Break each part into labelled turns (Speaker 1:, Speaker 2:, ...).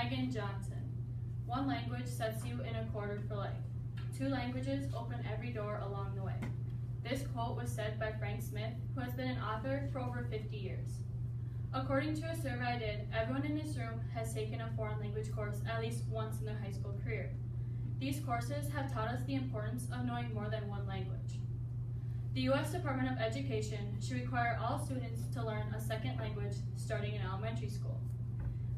Speaker 1: Megan Johnson. One language sets you in a quarter for life. Two languages open every door along the way. This quote was said by Frank Smith, who has been an author for over 50 years. According to a survey I did, everyone in this room has taken a foreign language course at least once in their high school career. These courses have taught us the importance of knowing more than one language. The U.S. Department of Education should require all students to learn a second language starting in elementary school.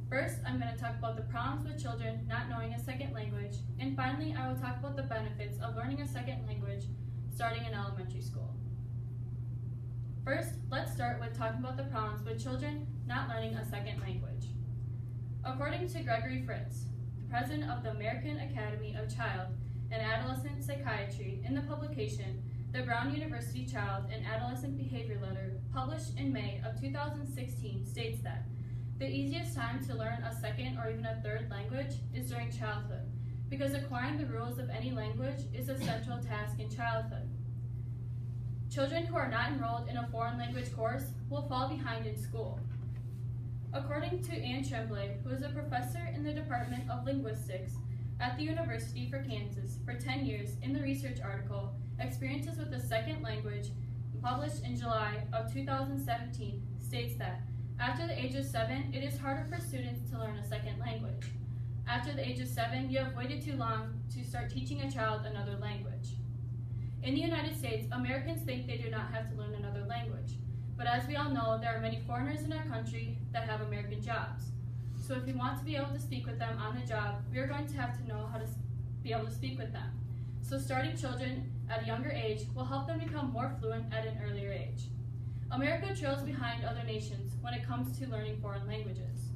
Speaker 1: First, I'm going to talk about the problems with children not knowing a second language, and finally, I will talk about the benefits of learning a second language starting in elementary school. First, let's start with talking about the problems with children not learning a second language. According to Gregory Fritz, president of the American Academy of Child and Adolescent Psychiatry, in the publication The Brown University Child and Adolescent Behavior Letter, published in May of 2016, states that the easiest time to learn a second or even a third language is during childhood, because acquiring the rules of any language is a central task in childhood. Children who are not enrolled in a foreign language course will fall behind in school. According to Anne Tremblay, who is a professor in the Department of Linguistics at the University for Kansas for 10 years, in the research article, Experiences with a Second Language, published in July of 2017, states that after the age of 7, it is harder for students to learn a second language. After the age of 7, you have waited too long to start teaching a child another language. In the United States, Americans think they do not have to learn another language. But as we all know, there are many foreigners in our country that have American jobs. So if we want to be able to speak with them on the job, we are going to have to know how to be able to speak with them. So starting children at a younger age will help them become more fluent at an earlier age. America trails behind other nations when it comes to learning foreign languages.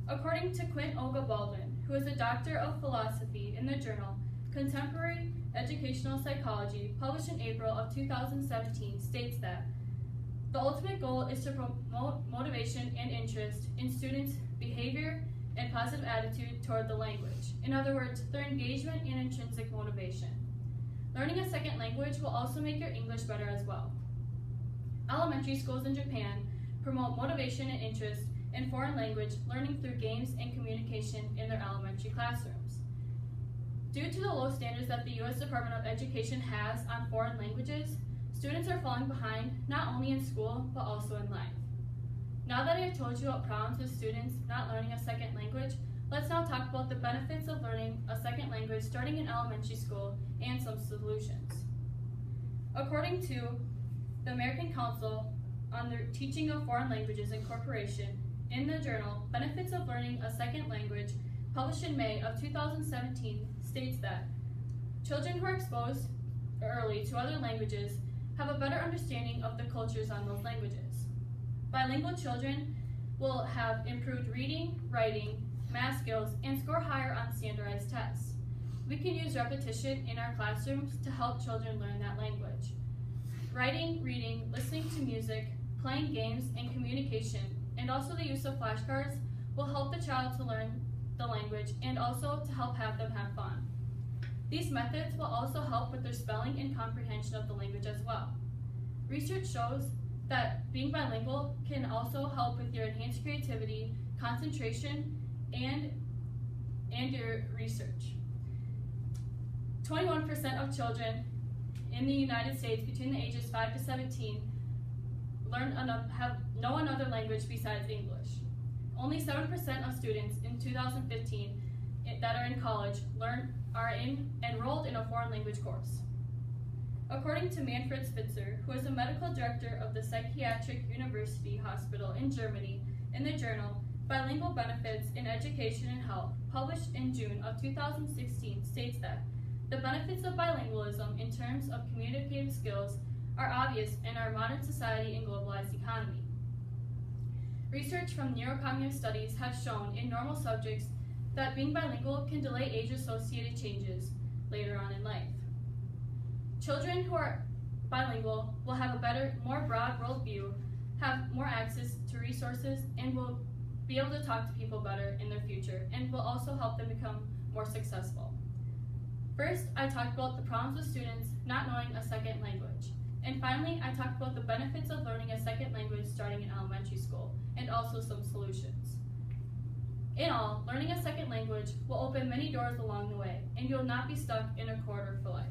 Speaker 1: According to Quint Olga Baldwin, who is a doctor of philosophy, in the journal Contemporary Educational Psychology, published in April of 2017, states that the ultimate goal is to promote motivation and interest in students' behavior and positive attitude toward the language. In other words, their engagement and intrinsic motivation. Learning a second language will also make your English better as well. Elementary schools in Japan promote motivation and interest in foreign language learning through games and communication in their elementary classrooms. Due to the low standards that the U.S. Department of Education has on foreign languages, students are falling behind not only in school, but also in life. Now that I have told you about problems with students not learning a second language, let's now talk about the benefits of learning a second language starting in elementary school and some solutions. According to the American Council on the Teaching of Foreign Languages Incorporation, in the journal Benefits of Learning a Second Language, published in May of 2017, states that children who are exposed early to other languages have a better understanding of the cultures on those languages. Bilingual children will have improved reading, writing, math skills, and score higher on standardized tests. We can use repetition in our classrooms to help children learn that language. Writing, reading, listening to music, playing games, and communication, and also the use of flashcards will help the child to learn the language and also to help have them have fun. These methods will also help with their spelling and comprehension of the language as well. Research shows that being bilingual can also help with your enhanced creativity, concentration, and your research. 21% of children in the United States between the ages 5 to 17 know another language besides English. Only 7% of students in 2015 that are in college are enrolled in a foreign language course. According to Manfred Spitzer, who is the medical director of the Psychiatric University Hospital in Germany, in the journal Bilingual Benefits in Education and Health, published in June of 2016, states that the benefits of bilingualism in terms of communicative skills are obvious in our modern society and globalized economy. Research from neurocognitive studies have shown in normal subjects that being bilingual can delay age-associated changes later on in life. Children who are bilingual will have a better, more broad worldview, have more access to resources, and will be able to talk to people better in their future, and will also help them become more successful. First, I talked about the problems with students not knowing a second language. And finally, I talked about the benefits of learning a second language starting in elementary school, and also some solutions. In all, learning a second language will open many doors along the way, and you'll not be stuck in a quarter for life.